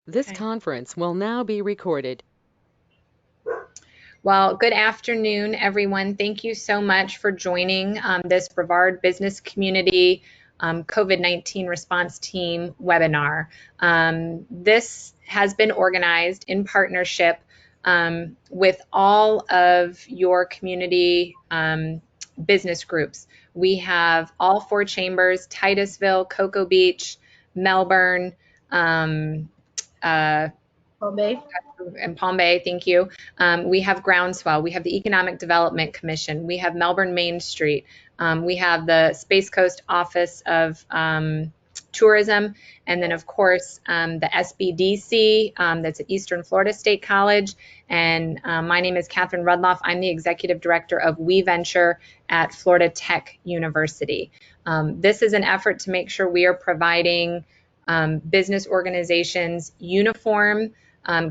This Okay. conference will now be recorded. Well, good afternoon, everyone. Thank you so much for joining this Brevard Business Community COVID-19 Response Team webinar. This has been organized in partnership with all of your community business groups. We have all 4 chambers: Titusville, Cocoa Beach, Melbourne, Palm Bay. and Palm Bay, thank you. We have Groundswell, we have the Economic Development Commission, we have Melbourne Main Street, we have the Space Coast Office of Tourism, and then of course the SBDC, that's at Eastern Florida State College. And my name is Catherine Rudloff. I'm the Executive Director of We Venture at Florida Tech University. This is an effort to make sure we are providing business organizations uniform,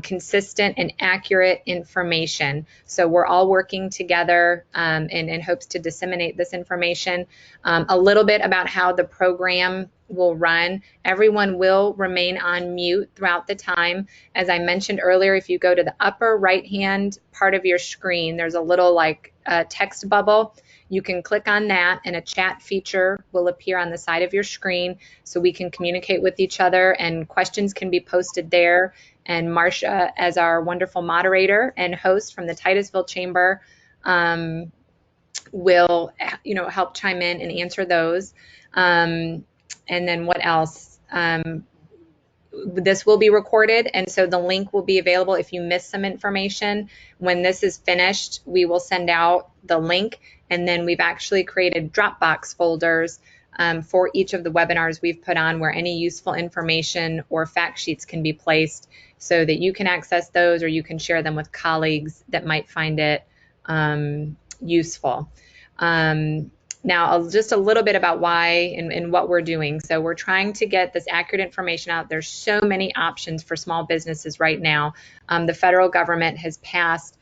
consistent and accurate information. So we're all working together in hopes to disseminate this information. A little bit about how the program will run. Everyone will remain on mute throughout the time. As I mentioned earlier, if you go to the upper right-hand part of your screen, there's a little text bubble. You can click on that and a chat feature will appear on the side of your screen so we can communicate with each other, and questions can be posted there. And Marcia, as our wonderful moderator and host from the Titusville Chamber, will help chime in and answer those. And then what else? This will be recorded, and so the link will be available if you missed some information. When this is finished, we will send out the link, and then we've actually created Dropbox folders for each of the webinars we've put on, where any useful information or fact sheets can be placed so that you can access those, or you can share them with colleagues that might find it useful. Now, just a little bit about why and what we're doing. So we're trying to get this accurate information out. There's so many options for small businesses right now. The federal government has passed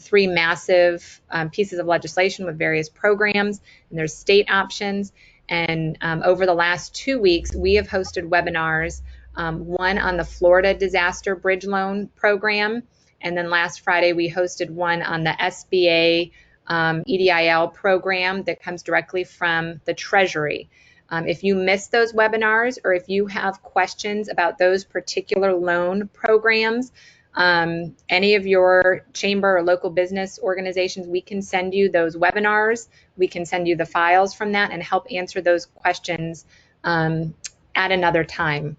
3 massive pieces of legislation with various programs, and there's state options. And over the last 2 weeks, we have hosted webinars, one on the Florida Disaster Bridge Loan Program, and then last Friday we hosted one on the SBA EDIL program that comes directly from the Treasury. If you missed those webinars, or if you have questions about those particular loan programs, any of your chamber or local business organizations, we can send you those webinars. We can send you the files from that and help answer those questions at another time.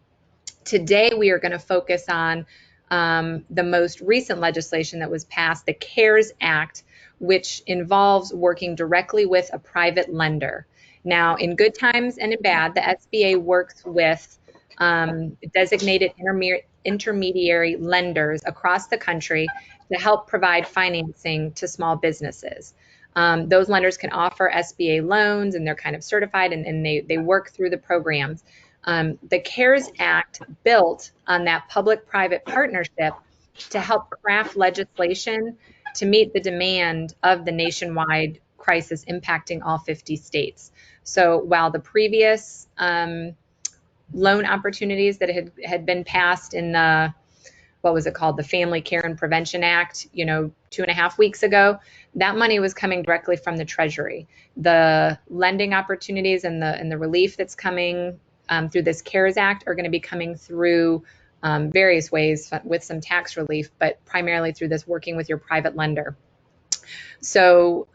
Today, we are going to focus on the most recent legislation that was passed, the CARES Act, which involves working directly with a private lender. Now, in good times and in bad, the SBA works with designated intermediary lenders across the country to help provide financing to small businesses. Those lenders can offer SBA loans, and they're kind of certified, and they work through the programs. The CARES Act built on that public-private partnership to help craft legislation to meet the demand of the nationwide crisis impacting all 50 states. So while the previous loan opportunities that had been passed in the, what was it called, the Family Care and Prevention Act, 2.5 weeks ago, that money was coming directly from the Treasury. The lending opportunities and the relief that's coming through this CARES Act are going to be coming through various ways, with some tax relief, but primarily through this working with your private lender. So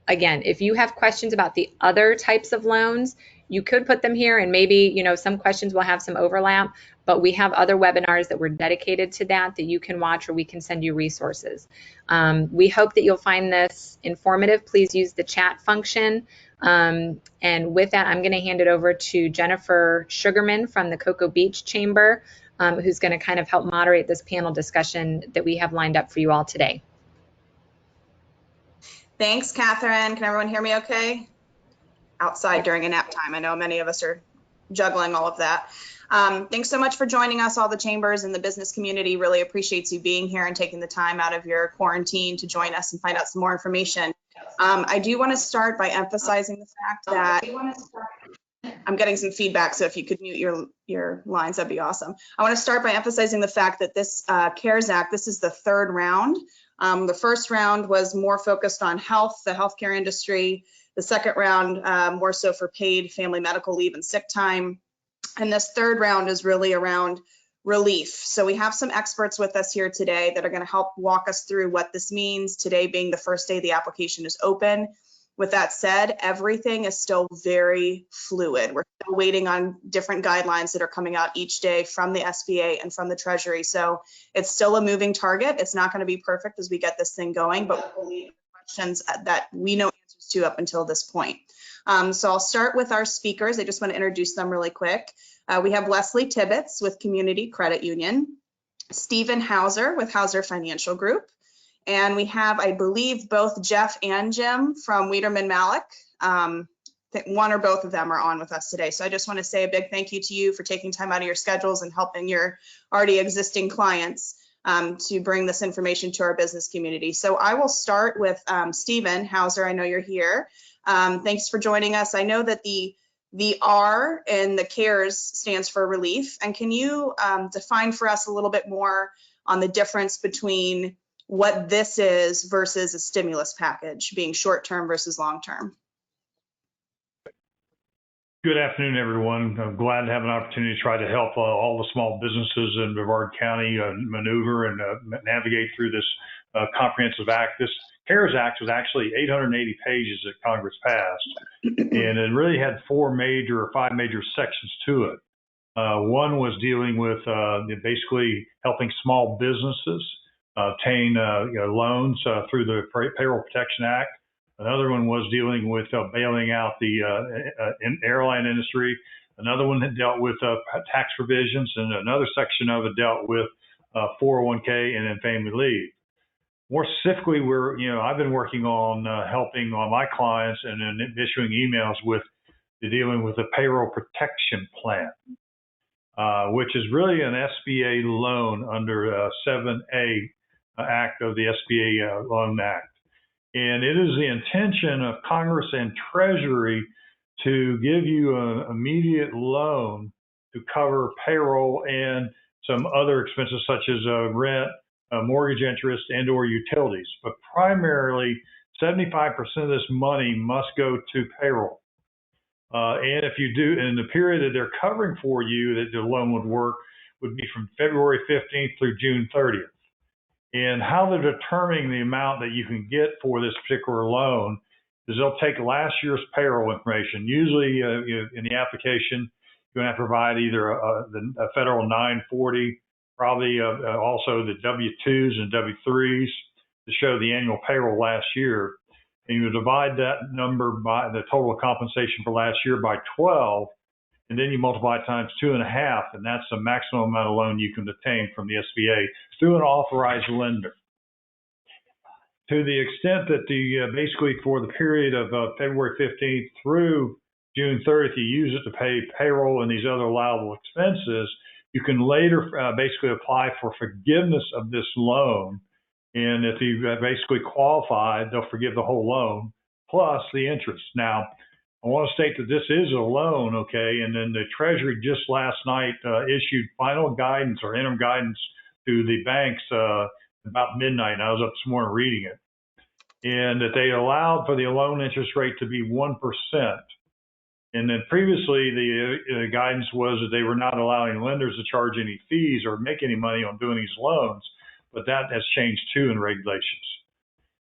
again, if you have questions about the other types of loans, you could put them here, and maybe some questions will have some overlap, but we have other webinars that were dedicated to that you can watch, or we can send you resources. We hope that you'll find this informative. Please use the chat function. And with that, I'm going to hand it over to Jennifer Sugarman from the Cocoa Beach Chamber, who's going to kind of help moderate this panel discussion that we have lined up for you all today. Thanks, Catherine. Can everyone hear me okay? Outside during a nap time. I know many of us are juggling all of that. Thanks so much for joining us. All the chambers and the business community really appreciates you being here and taking the time out of your quarantine to join us and find out some more information. I do want to start by emphasizing the fact that I'm getting some feedback, so if you could mute your lines, that'd be awesome. I want to start by emphasizing the fact that this CARES Act, this is the third round. The first round was more focused on health, the healthcare industry. The second round, more so for paid family medical leave and sick time. And this third round is really around relief. So we have some experts with us here today that are going to help walk us through what this means, today being the first day the application is open. With that said, everything is still very fluid. We're still waiting on different guidelines that are coming out each day from the SBA and from the Treasury. So it's still a moving target. It's not going to be perfect as we get this thing going, but we'll leave questions that we know answers to up until this point. So I'll start with our speakers. I just want to introduce them really quick. We have Leslie Tibbetts with Community Credit Union, Stephen Hauser with Hauser Financial Group, and we have, I believe, both Jeff and Jim from Wiederman Malik. One or both of them are on with us today. So I just want to say a big thank you to you for taking time out of your schedules and helping your already existing clients to bring this information to our business community. So I will start with Stephen Hauser. I know you're here. Thanks for joining us. I know that the R in the CARES stands for relief. And can you define for us a little bit more on the difference between what this is versus a stimulus package, being short-term versus long-term? Good afternoon, everyone. I'm glad to have an opportunity to try to help all the small businesses in Brevard County maneuver and navigate through this comprehensive act. This CARES Act was actually 880 pages that Congress passed, and it really had five major sections to it. One was dealing with basically helping small businesses obtain loans through the Payroll Protection Act. Another one was dealing with bailing out the airline industry. Another one had dealt with tax provisions, and another section of it dealt with 401k and then family leave. More specifically, I've been working on helping my clients and then issuing emails with dealing with the payroll protection plan, which is really an SBA loan under 7A Act of the SBA Loan Act. And it is the intention of Congress and Treasury to give you an immediate loan to cover payroll and some other expenses such as rent, mortgage interest, and or utilities. But primarily, 75% of this money must go to payroll. And if you do, and the period that they're covering for you that the loan would work would be from February 15th through June 30th. And how they're determining the amount that you can get for this particular loan is they'll take last year's payroll information. Usually in the application, you're going to have to provide either a federal 940, probably also the W-2s and W-3s to show the annual payroll last year. And you divide that number by the total compensation for last year by 12, and then you multiply it times 2.5, and that's the maximum amount of loan you can obtain from the SBA through an authorized lender. To the extent that basically for the period of February 15th through June 30th, you use it to pay payroll and these other allowable expenses, you can later basically apply for forgiveness of this loan. And if you basically qualify, they'll forgive the whole loan plus the interest. Now, I want to state that this is a loan, okay? And then the Treasury just last night issued final guidance or interim guidance to the banks about midnight. I was up this morning reading it. And that they allowed for the loan interest rate to be 1%. And then previously, the guidance was that they were not allowing lenders to charge any fees or make any money on doing these loans. But that has changed too in regulations.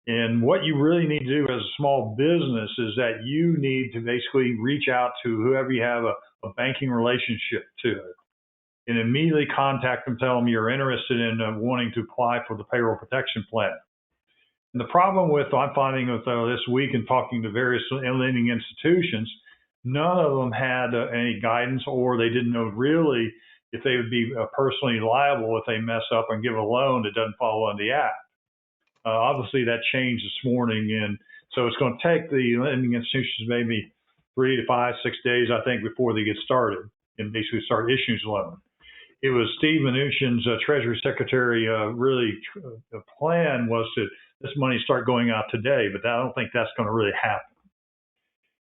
And what you really need to do as a small business is that you need to basically reach out to whoever you have a banking relationship to and immediately contact them, tell them you're interested in wanting to apply for the payroll protection plan. And the problem with, I'm finding with this week and talking to various lending institutions, none of them had any guidance, or they didn't know really if they would be personally liable if they mess up and give a loan that doesn't follow on the act. Obviously, that changed this morning, and so it's going to take the lending institutions maybe 3 to 5, 6 days, I think, before they get started and basically start issuing the loan. It was Steve Mnuchin's Treasury Secretary the plan was to this money start going out today, but I don't think that's going to really happen.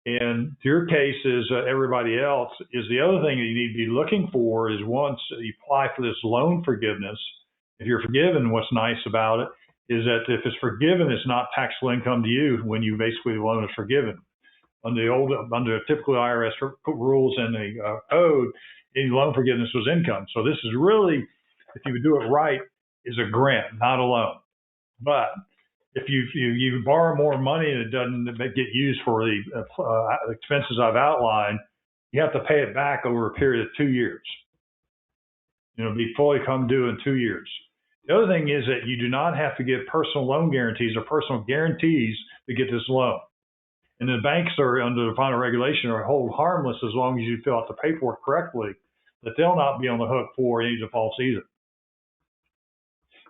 And your case is everybody else is the other thing that you need to be looking for is once you apply for this loan forgiveness, if you're forgiven, what's nice about it is that if it's forgiven, it's not taxable income to you when you basically the loan is forgiven. Under typical IRS rules and the code, any loan forgiveness was income. So this is really, if you would do it right, is a grant, not a loan. But if you borrow more money and it doesn't get used for the expenses I've outlined, you have to pay it back over a period of 2 years. Be fully come due in 2 years. The other thing is that you do not have to give personal loan guarantees or personal guarantees to get this loan. And the banks are under the final regulation are hold harmless as long as you fill out the paperwork correctly, that they'll not be on the hook for any defaults either.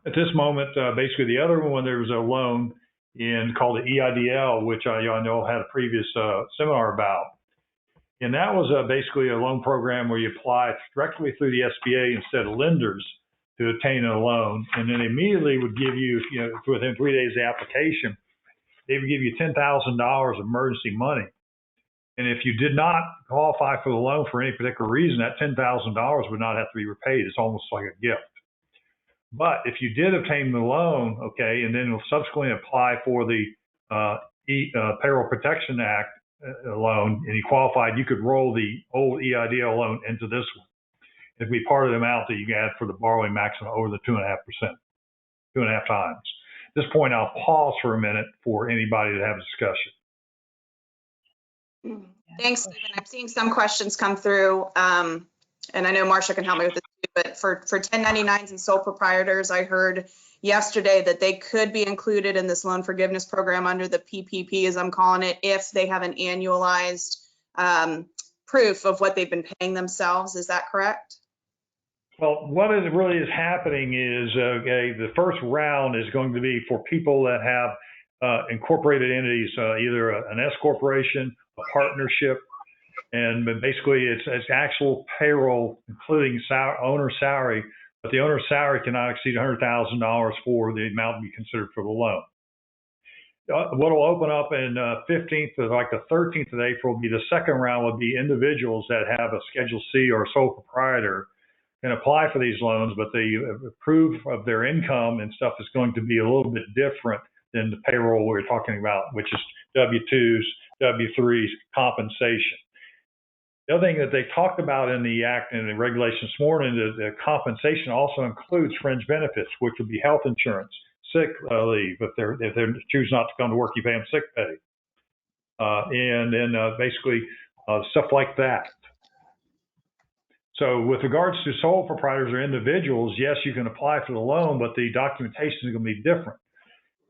At this moment, basically the other one, there was a loan called the EIDL, which I know had a previous seminar about. And that was basically a loan program where you apply directly through the SBA instead of lenders to obtain a loan. And then immediately would give you, within 3 days of the application, they would give you $10,000 emergency money. And if you did not qualify for the loan for any particular reason, that $10,000 would not have to be repaid. It's almost like a gift. But if you did obtain the loan, okay, and then subsequently apply for the Payroll Protection Act loan, and you qualified, you could roll the old EIDL loan into this one. It'd be part of the amount that you add for the borrowing maximum over the 2.5%, 2.5 times. At this point, I'll pause for a minute for anybody to have a discussion. Thanks, Stephen. I'm seeing some questions come through, and I know Marcia can help me with this too, but for 1099s and sole proprietors, I heard yesterday that they could be included in this loan forgiveness program under the PPP, as I'm calling it, if they have an annualized proof of what they've been paying themselves. Is that correct? Well, what really is happening is the first round is going to be for people that have incorporated entities, either an S corporation, a partnership, and basically it's actual payroll, including owner's salary, but the owner's salary cannot exceed $100,000 for the amount to be considered for the loan. What will open up in 15th or like the 13th of April will be the second round would be individuals that have a Schedule C or a sole proprietor can apply for these loans, but the proof of their income and stuff is going to be a little bit different than the payroll we're talking about, which is W-2s, W-3s, compensation. The other thing that they talked about in the act and the regulation this morning is that compensation also includes fringe benefits, which would be health insurance, sick leave. If they choose not to come to work, you pay them sick pay. And then basically stuff like that. So with regards to sole proprietors or individuals, yes, you can apply for the loan, but the documentation is going to be different.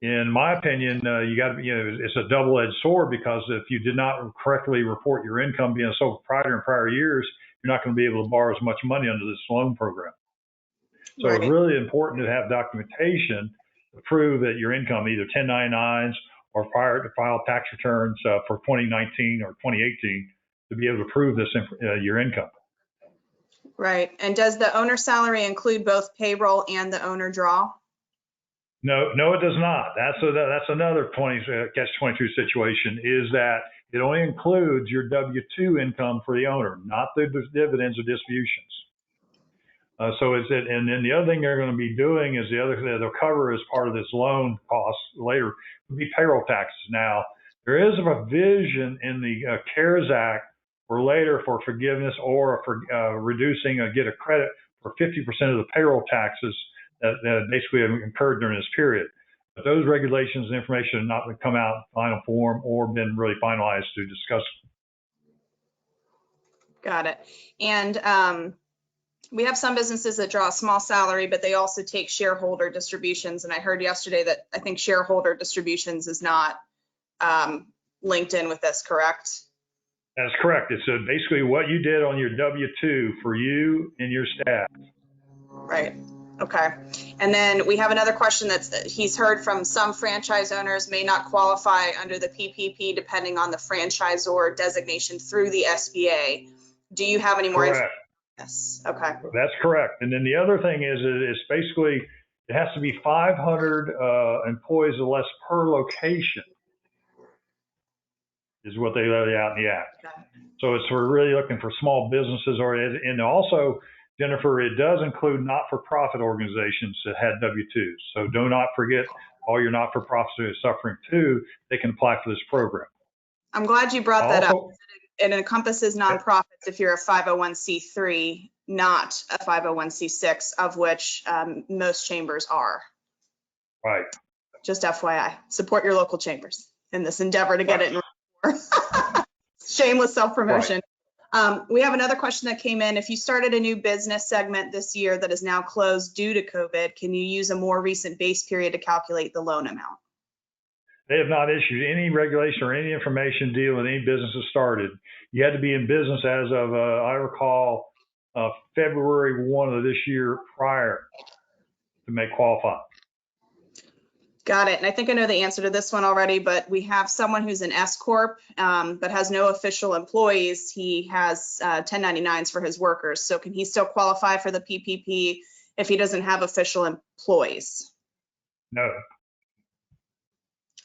In my opinion, you got to, it's a double-edged sword because if you did not correctly report your income being a sole proprietor in prior years, you're not going to be able to borrow as much money under this loan program. So It's really important to have documentation to prove that your income, either 1099s or prior to file tax returns for 2019 or 2018, to be able to prove this your income. Right. And does the owner salary include both payroll and the owner draw? No, it does not. That's another catch-22 situation is that it only includes your W-2 income for the owner, not the dividends or distributions. And then the other thing they're going to be doing is the other thing they'll cover as part of this loan cost later would be payroll taxes. Now, there is a provision in the CARES Act for later for forgiveness or for reducing get a credit for 50% of the payroll taxes that basically have incurred during this period. But those regulations and information have not come out in final form or been really finalized to discuss. Got it. And we have some businesses that draw a small salary, but they also take shareholder distributions. And I heard yesterday that I think shareholder distributions is not linked in with this, correct? That's correct. It's basically what you did on your W-2 for you and your staff. Right. Okay. And then we have another question that he's heard from some franchise owners may not qualify under the PPP depending on the franchisor designation through the SBA. Do you have any more information? Yes. Okay. That's correct. And then the other thing is it's basically it has to be 500 employees or less per location. is what they lay out in the act. So we're really looking for small businesses, and also, Jennifer, it does include not-for-profit organizations that had W-2s. So do not forget all your not-for-profits that are suffering too, they can apply for this program. I'm glad you brought that up. It encompasses nonprofits if you're a 501c3, not a 501c6, of which most chambers are. Right. Just FYI, support your local chambers in this endeavor to get it in. Shameless self-promotion. Right. We have another question that came in. If you started a new business segment this year that is now closed due to COVID, can you use a more recent base period to calculate the loan amount? They have not issued any regulation or any information dealing with any businesses started. You had to be in business as of, I recall, February 1 of this year prior to make qualify. Got it. And I think I know the answer to this one already, but we have someone who's an S Corp, but has no official employees. He has 1099s for his workers. So can he still qualify for the PPP if he doesn't have official employees? No.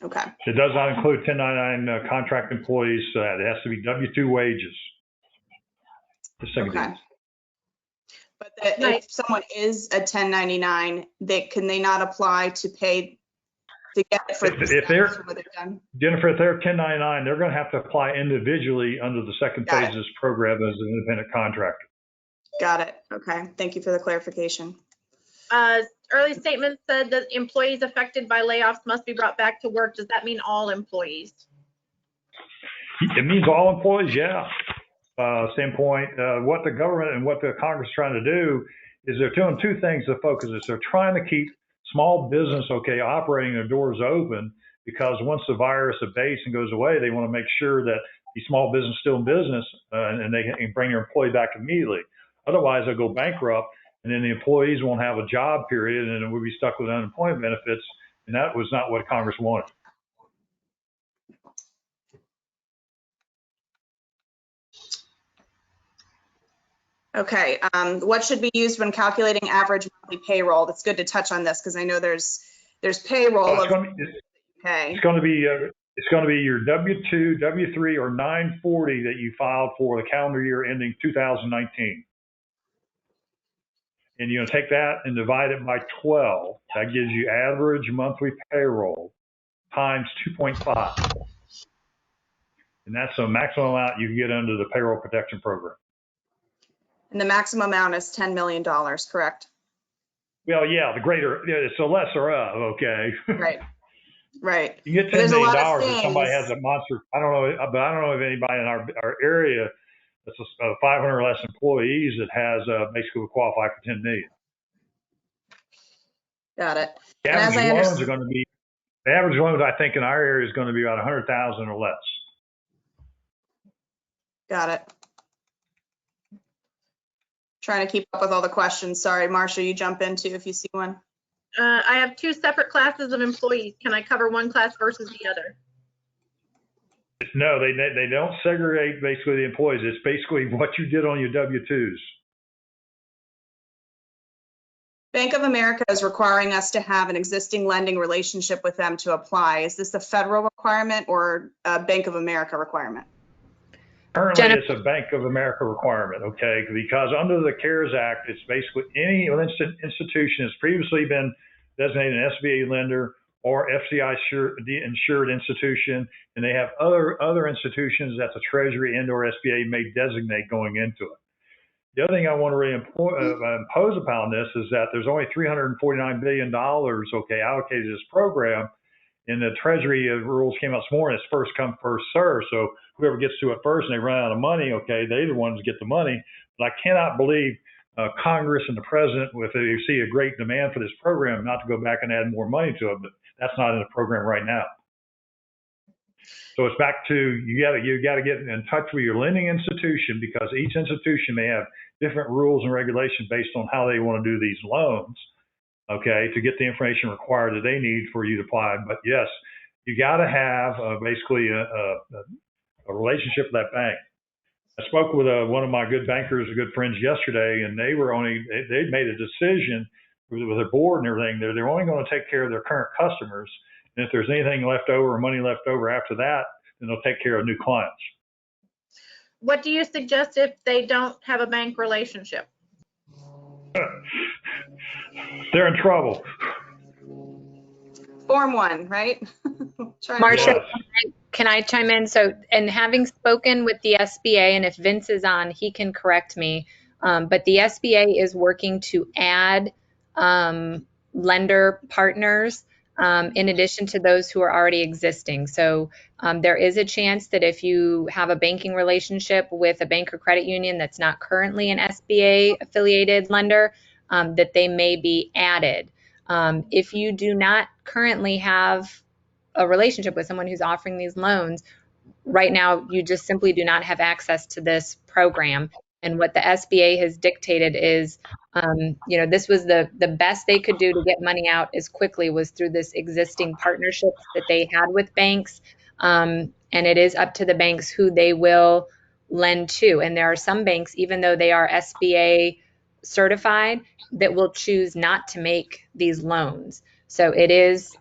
Okay. It does not include 1099 contract employees. It has to be W-2 wages. Okay. But if someone is a 1099, can they not apply to pay to get it for if they're done? Jennifer, if they're 1099, they're going to have to apply individually under the second phase of this program as an independent contractor. Got it. Okay. Thank you for the clarification. Early statement said that employees affected by layoffs must be brought back to work. Does that mean all employees? It means all employees, yeah. Standpoint, what the government and what the Congress is trying to do is they're doing two things to focus is they're trying to keep small business, operating their doors open, because once the virus abates and goes away, they want to make sure that the small business is still in business and they can bring their employee back immediately. Otherwise, they'll go bankrupt, and then the employees won't have a job, period, and then we'll be stuck with unemployment benefits, and that was not what Congress wanted. Okay, what should be used when calculating average monthly payroll? That's good to touch on this because I know there's payroll. It's going to be your W-2, W-3, or 940 that you filed for the calendar year ending 2019. And you're going to take that and divide it by 12. That gives you average monthly payroll times 2.5. And that's the maximum amount you can get under the payroll protection program. And the maximum amount is $10 million, correct? Well, yeah, it's the lesser of, okay. Right, right. You get $10 million if somebody has a monster. I don't know if anybody in our area that's 500 or less employees that has basically qualify for 10 million. Got it. The average loans are going to be, the average loans I think in our area is going to be about 100,000 or less. Got it. Trying to keep up with all the questions. Sorry, Marcia, you jump in too if you see one. I have two separate classes of employees. Can I cover one class versus the other? No, they don't segregate basically the employees. It's basically what you did on your W-2s. Bank of America is requiring us to have an existing lending relationship with them to apply. Is this a federal requirement or a Bank of America requirement? Currently, it's a Bank of America requirement, okay? Because under the CARES Act, it's basically any institution has previously been designated an SBA lender or FCI insured institution, and they have other institutions that the Treasury and/or SBA may designate going into it. The other thing I want to really impose upon this is that there's only $349 billion, allocated to this program. And the Treasury rules came out this morning. It's first come, first serve. So whoever gets to it first and they run out of money, they're the ones that get the money. But I cannot believe Congress and the president, if they see a great demand for this program, not to go back and add more money to it. But that's not in the program right now. So it's back to you got to get in touch with your lending institution, because each institution may have different rules and regulations based on how they want to do these loans. To get the information required that they need for you to apply. But yes, you got to have basically a relationship with that bank. I spoke with one of my good bankers, good friends yesterday, and they'd made a decision with their board and everything. They're only going to take care of their current customers. And if there's anything left over or money left over after that, and they'll take care of new clients. What do you suggest if they don't have a bank relationship? They're in trouble. Form 1, right? Marcia, Yes. can I chime in? So, and having spoken with the SBA, and if Vince is on, he can correct me, but the SBA is working to add lender partners in addition to those who are already existing. So there is a chance that if you have a banking relationship with a bank or credit union that's not currently an SBA affiliated lender, that they may be added. If you do not currently have a relationship with someone who's offering these loans, right now you just simply do not have access to this program. And what the SBA has dictated is, this was the best they could do to get money out as quickly was through this existing partnerships that they had with banks. And it is up to the banks who they will lend to. And there are some banks, even though they are SBA certified, that will choose not to make these loans. So it is,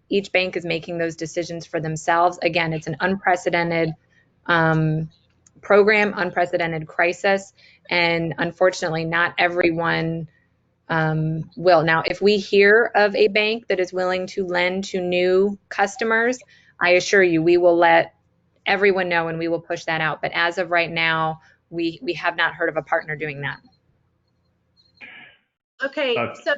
each bank is making those decisions for themselves. Again, it's an unprecedented program, unprecedented crisis, and unfortunately not everyone will. Now, if we hear of a bank that is willing to lend to new customers, I assure you we will let everyone know and we will push that out. But as of right now, we have not heard of a partner doing that. Okay, so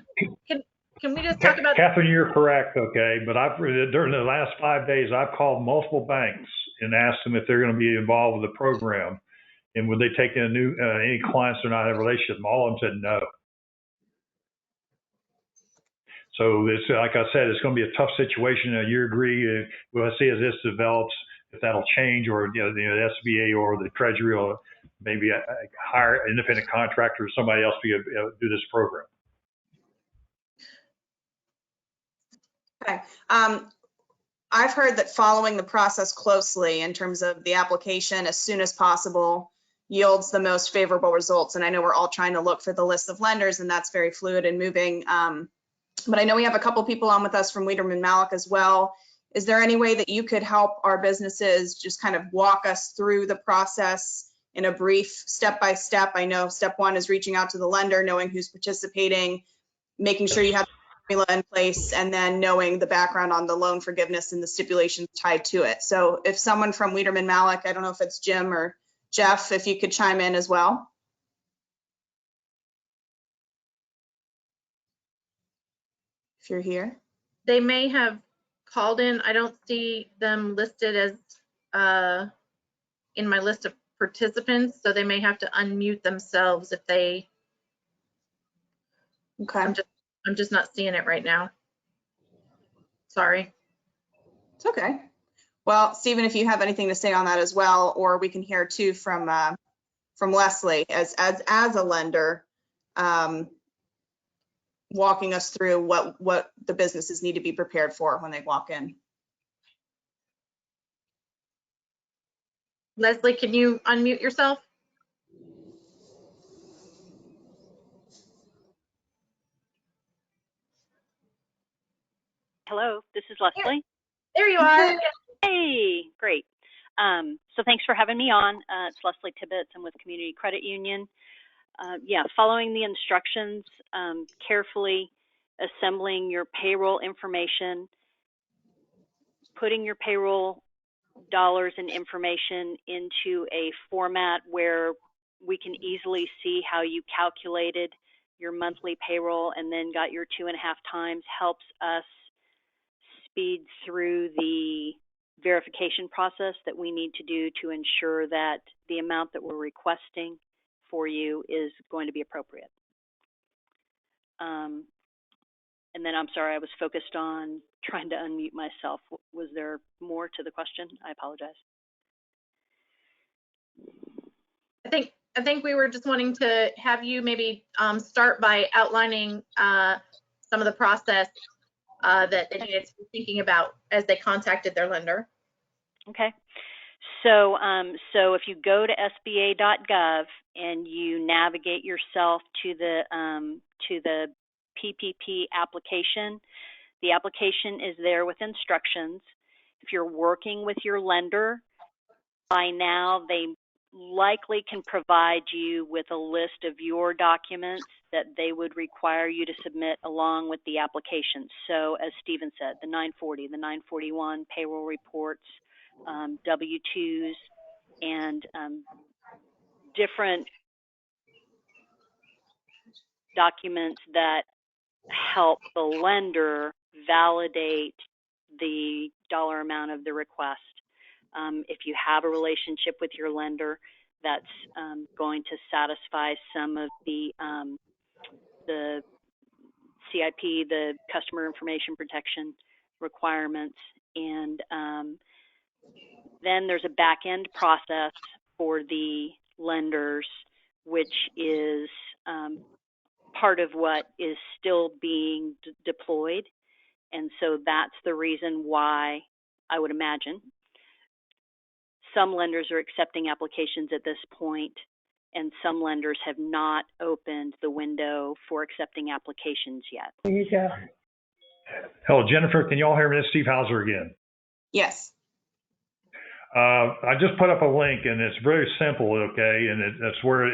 can we just talk about? Catherine, you're correct, okay, but during the last 5 days, I've called multiple banks and asked them if they're going to be involved with the program and would they take in any clients they're not in a relationship. And all of them said no. So it's like I said, it's going to be a tough situation. You agree? We'll see as this develops if that'll change, or the SBA or the Treasury or maybe hire an independent contractor or somebody else to do this program. Okay. I've heard that following the process closely in terms of the application as soon as possible yields the most favorable results. And I know we're all trying to look for the list of lenders, and that's very fluid and moving. But I know we have a couple people on with us from Wiederman Malik as well. Is there any way that you could help our businesses just kind of walk us through the process in a brief step-by-step? I know step 1 is reaching out to the lender, knowing who's participating, making sure you have the formula in place, and then knowing the background on the loan forgiveness and the stipulations tied to it. So if someone from Wiederman Malik, I don't know if it's Jim or Jeff, if you could chime in as well. If you're here. They may have called in. I don't see them listed as in my list of participants, so they may have to unmute themselves if they. Okay. I'm just not seeing it right now. Sorry. It's okay. Well, Stephen, if you have anything to say on that as well, or we can hear too from Leslie as a lender, walking us through what the businesses need to be prepared for when they walk in. Leslie, can you unmute yourself? Hello, this is Leslie. There you are. Hey, great. So thanks for having me on. It's Leslie Tibbetts. I'm with Community Credit Union. Following the instructions, carefully assembling your payroll information, putting your payroll dollars and information into a format where we can easily see how you calculated your monthly payroll and then got your 2.5 times helps us speed through the verification process that we need to do to ensure that the amount that we're requesting for you is going to be appropriate. And then I'm sorry, I was focused on trying to unmute myself. Was there more to the question? I apologize. I think we were just wanting to have you maybe start by outlining some of the process that they needed to be thinking about as they contacted their lender. Okay. So if you go to SBA.gov and you navigate yourself to the PPP application, the application is there with instructions. If you're working with your lender, by now, they likely can provide you with a list of your documents that they would require you to submit along with the application. So as Stephen said, the 940, the 941 payroll reports, W-2s, and different documents that help the lender validate the dollar amount of the request. If you have a relationship with your lender, that's going to satisfy some of the CIP, the customer information protection requirements. And then there's a back end process for the lenders, which is part of what is still being deployed. And so that's the reason why I would imagine some lenders are accepting applications at this point, and some lenders have not opened the window for accepting applications yet. There you go. Hello, Jennifer. Can you all hear me? This is Steve Hauser again. Yes. I just put up a link, and it's very simple, okay? And that's where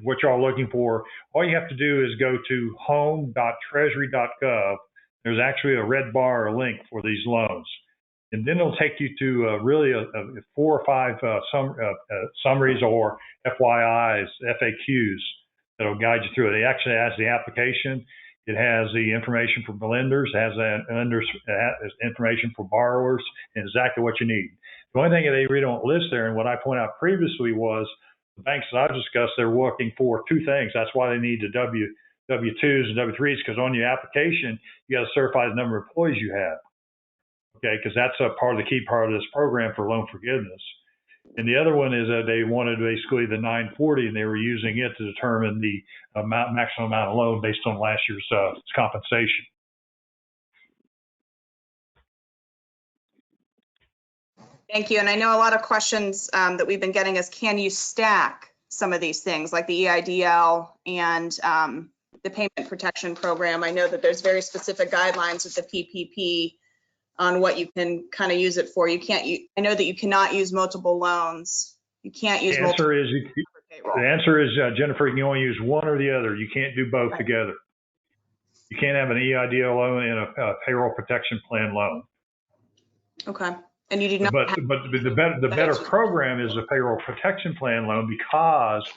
what y'all are looking for. All you have to do is go to home.treasury.gov. There's actually a red bar or link for these loans. And then it'll take you to really 4 or 5 summaries or FYIs, FAQs that'll guide you through it. It actually has the application. It has the information for the lenders. It has information for borrowers, and exactly what you need. The only thing that they really don't list there, and what I pointed out previously, was the banks that I've discussed, they're looking for 2 things. That's why they need the W-2s and W-3s, because on your application, you got to certify the number of employees you have. Okay, because that's a key part of this program for loan forgiveness. And the other one is that they wanted basically the 940, and they were using it to determine the maximum amount of loan based on last year's compensation. Thank you. And I know a lot of questions that we've been getting is, can you stack some of these things like the EIDL and the payment protection program? I know that there's very specific guidelines with the PPP on what you can kind of use it for. You can't. I know that you cannot use multiple loans. You can't use multiple. The answer is, Jennifer, you can only use one or the other. You can't do both together. You can't have an EIDL loan and a payroll protection plan loan. Okay. And you do not. But the better program is the payroll protection plan loan, because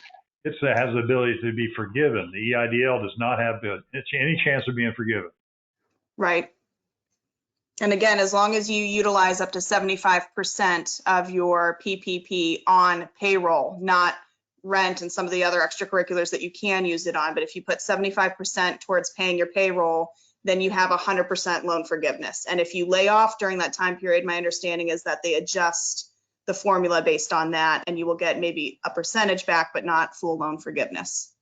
it has the ability to be forgiven. The EIDL does not have any chance of being forgiven. Right. And again, as long as you utilize up to 75% of your PPP on payroll, not rent and some of the other extracurriculars that you can use it on. But if you put 75% towards paying your payroll, then you have 100% loan forgiveness. And if you lay off during that time period, my understanding is that they adjust the formula based on that, and you will get maybe a percentage back, but not full loan forgiveness.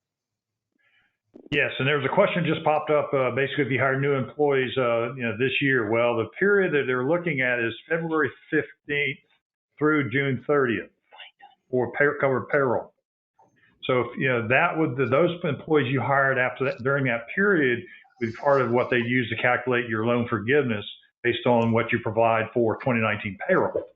Yes, and there was a question just popped up. Basically, if you hire new employees, this year, well, the period that they're looking at is February 15th through June 30th for covered payroll. So, those employees you hired after that during that period would be part of what they use to calculate your loan forgiveness based on what you provide for 2019 payroll.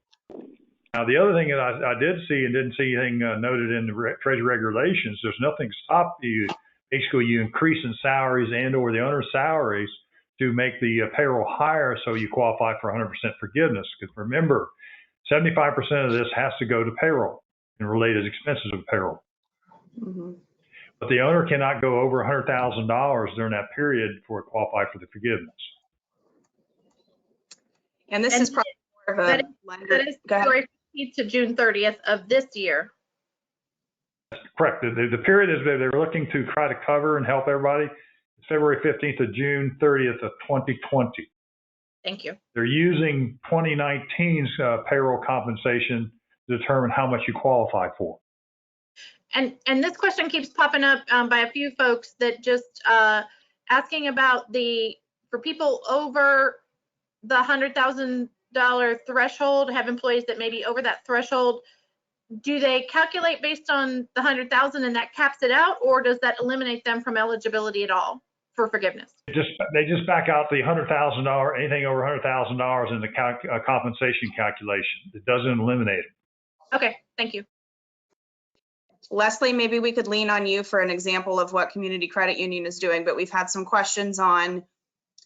Now, the other thing that I did see and didn't see anything noted in the Treasury regulations, there's nothing to stop you. Basically, you increase in salaries and or the owner's salaries to make the payroll higher so you qualify for 100% forgiveness. Because remember, 75% of this has to go to payroll and related expenses of payroll. Mm-hmm. But the owner cannot go over $100,000 during that period before it qualify for the forgiveness. And this is probably more of a lender. That is February 15th to June 30th of this year. Correct. The period is they're looking to try to cover and help everybody. It's February 15th to June 30th of 2020. Thank you. They're using 2019's payroll compensation to determine how much you qualify for. And this question keeps popping up by a few folks that just asking about for people over the $100,000 threshold, have employees that may be over that threshold. Do they calculate based on the 100,000 and that caps it out, or does that eliminate them from eligibility at all for forgiveness? They just back out the $100,000, anything over $100,000 in the compensation calculation. It doesn't eliminate it. Okay, thank you. Leslie, maybe we could lean on you for an example of what Community Credit Union is doing, but we've had some questions on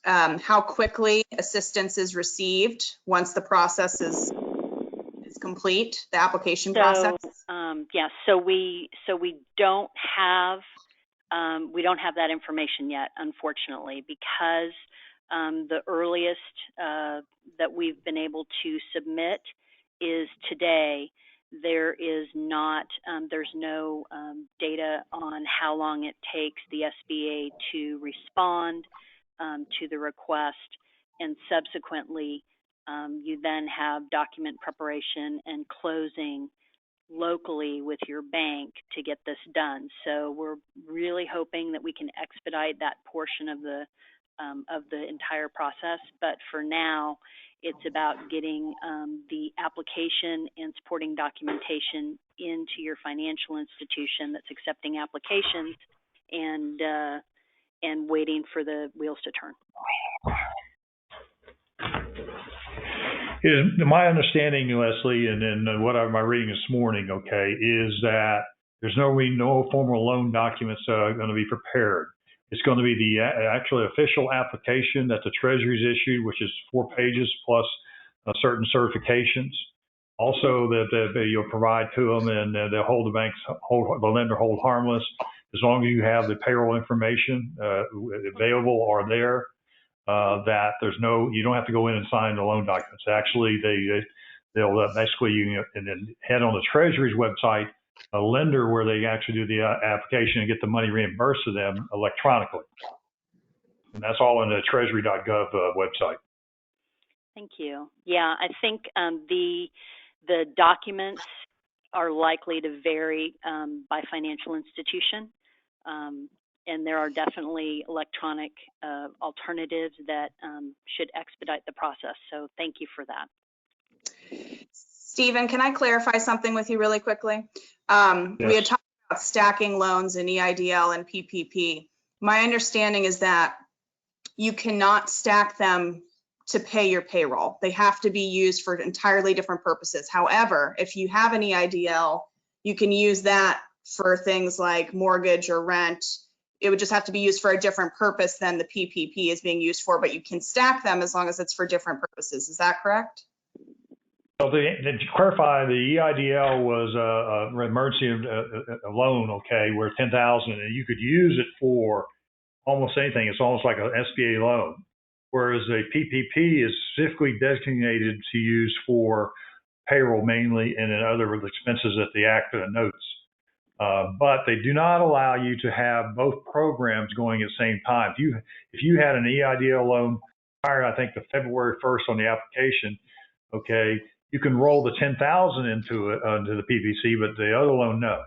how quickly assistance is received once the process is complete, the application process. Yeah, so we don't have that information yet, unfortunately, because the earliest that we've been able to submit is today. There is not, there's no data on how long it takes the SBA to respond to the request, and subsequently you then have document preparation and closing locally with your bank to get this done. So we're really hoping that we can expedite that portion of the entire process. But for now, it's about getting the application and supporting documentation into your financial institution that's accepting applications, and waiting for the wheels to turn. My understanding, Leslie, and then what my reading this morning, okay, is that there's no formal loan documents going to be prepared. It's going to be the actually official application that the Treasury's issued, which is 4 pages plus certain certifications. Also, that you'll provide to them, and they'll hold the lender hold harmless as long as you have the payroll information available or there. That you don't have to go in and sign the loan documents. Actually, they'll basically and then head on the Treasury's website, a lender where they actually do the application and get the money reimbursed to them electronically. And that's all in the treasury.gov website. Thank you. Yeah, I think the documents are likely to vary by financial institution. And there are definitely electronic alternatives that should expedite the process. So thank you for that. Stephen, can I clarify something with you really quickly? Yes. We had talked about stacking loans in EIDL and PPP. My understanding is that you cannot stack them to pay your payroll. They have to be used for entirely different purposes. However, if you have an EIDL, you can use that for things like mortgage or rent. It would just have to be used for a different purpose than the PPP is being used for, but you can stack them as long as it's for different purposes. Is that correct? Well, to clarify, the EIDL was an emergency loan, okay, where $10,000, and you could use it for almost anything. It's almost like an SBA loan, whereas the PPP is specifically designated to use for payroll mainly, and then other expenses that the Act notes. But they do not allow you to have both programs going at the same time. If you had an EIDL loan prior, I think, to February 1st on the application, okay, you can roll the $10,000 into the PPC, but the other loan, no.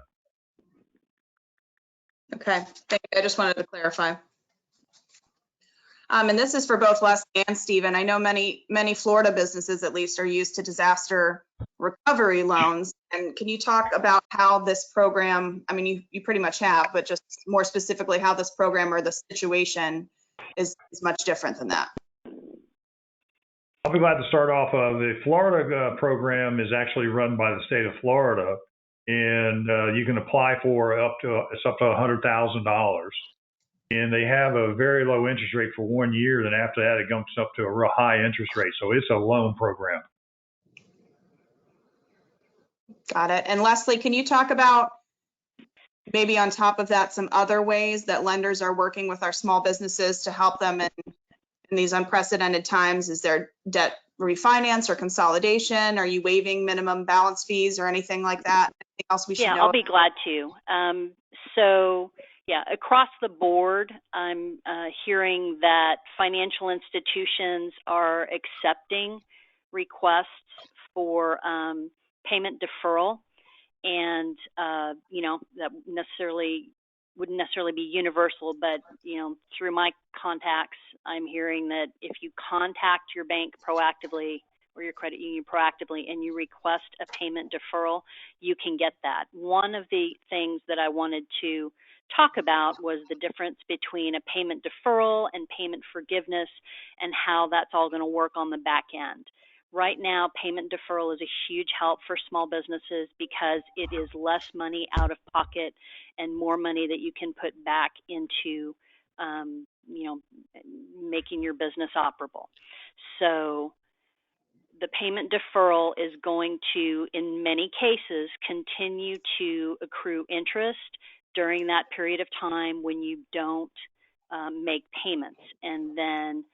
Okay, thank you. I just wanted to clarify. And this is for both Leslie and Stephen. I know many Florida businesses, at least, are used to disaster recovery loans. And can you talk about how this program, I mean, you pretty much have, but just more specifically how this program or the situation is much different than that? I'll be glad to start off. The Florida program is actually run by the state of Florida, and you can apply for up to $100,000. And they have a very low interest rate for 1 year. Then after that, it jumps up to a real high interest rate. So it's a loan program. Got it. And Leslie, can you talk about maybe on top of that, some other ways that lenders are working with our small businesses to help them in these unprecedented times? Is there debt refinance or consolidation? Are you waiving minimum balance fees or anything like that? Anything else we should know? Yeah, I'll be glad to. So yeah, across the board, I'm hearing that financial institutions are accepting requests for payment deferral, and that wouldn't necessarily be universal, but through my contacts, I'm hearing that if you contact your bank proactively or your credit union proactively and you request a payment deferral, you can get that. One of the things that I wanted to talk about was the difference between a payment deferral and payment forgiveness and how that's all going to work on the back end. Right now, payment deferral is a huge help for small businesses because it is less money out of pocket and more money that you can put back into, you know, making your business operable. So the payment deferral is going to, in many cases, continue to accrue interest during that period of time when you don't make payments. And then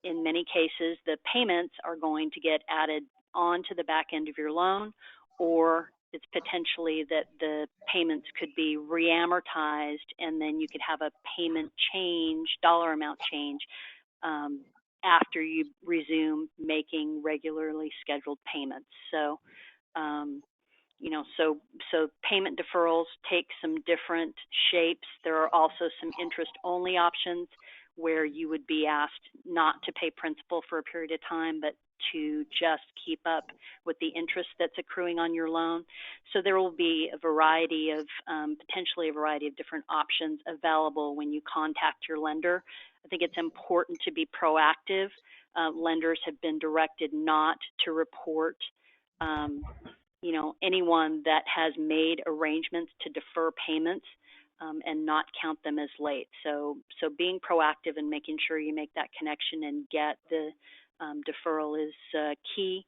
in many cases, the payments are going to get added onto the back end of your loan, or it's potentially that the payments could be reamortized and then you could have a payment change, dollar amount change, after you resume making regularly scheduled payments. So, you know, so payment deferrals take some different shapes. There are also some interest-only options where you would be asked not to pay principal for a period of time, but to just keep up with the interest that's accruing on your loan. So there will be a variety of, potentially a variety of different options available when you contact your lender. I think it's important to be proactive. Lenders have been directed not to report, you know, anyone that has made arrangements to defer payments and not count them as late. So being proactive and making sure you make that connection and get the deferral is key.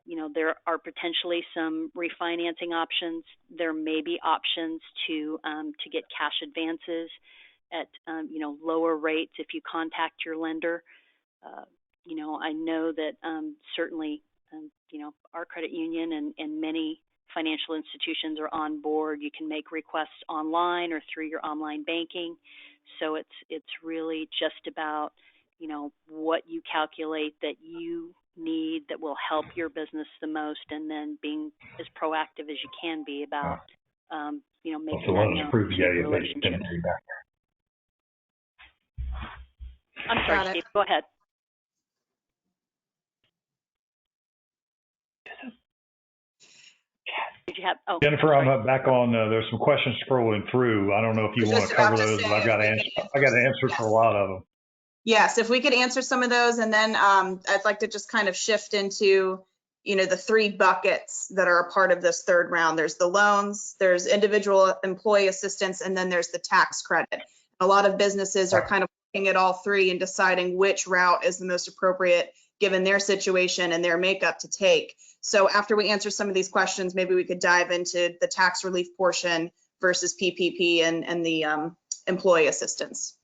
You know, there are potentially some refinancing options. There may be options to get cash advances at you know, lower rates if you contact your lender. You know, I know that certainly you know, our credit union and many financial institutions are on board. You can make requests online or through your online banking. So it's really just about, you know, what you calculate that you need that will help your business the most, and then being as proactive as you can be about, you know, making that known to your relationship. I'm sorry, Steve, go ahead. Did you have, oh, Jennifer, I'm back on. There's some questions scrolling through. I don't know if you want to cover those, but I got an answer for a lot of them. Yes, if we could answer some of those, and then I'd like to just kind of shift into, you know, the three buckets that are a part of this third round. There's the loans, there's individual employee assistance, and then there's the tax credit. A lot of businesses are kind of looking at all three and deciding which route is the most appropriate given their situation and their makeup to take. So after we answer some of these questions, maybe we could dive into the tax relief portion versus PPP and the employee assistance.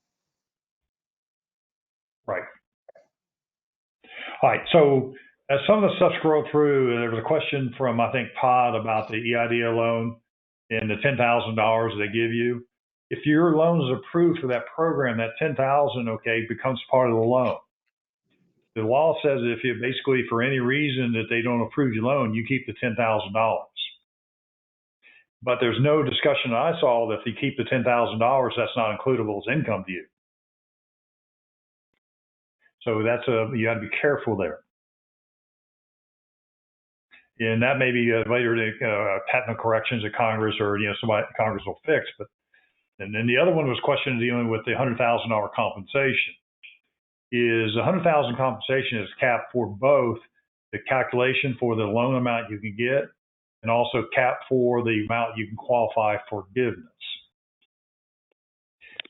Right. All right. So as some of the stuff scrolled through, there was a question from, I think, Pod about the EIDL loan and the $10,000 they give you. If your loan is approved for that program, that $10,000, okay, becomes part of the loan. The law says if you basically, for any reason that they don't approve your loan, you keep the $10,000. But there's no discussion that I saw that if you keep the $10,000, that's not includable as income to you. So that's you got to be careful there. And that may be later technical corrections that Congress or, you know, somebody Congress will fix. But and then the other one was question dealing with the $100,000 compensation. Is $100,000 compensation is capped for both the calculation for the loan amount you can get and also capped for the amount you can qualify for forgiveness.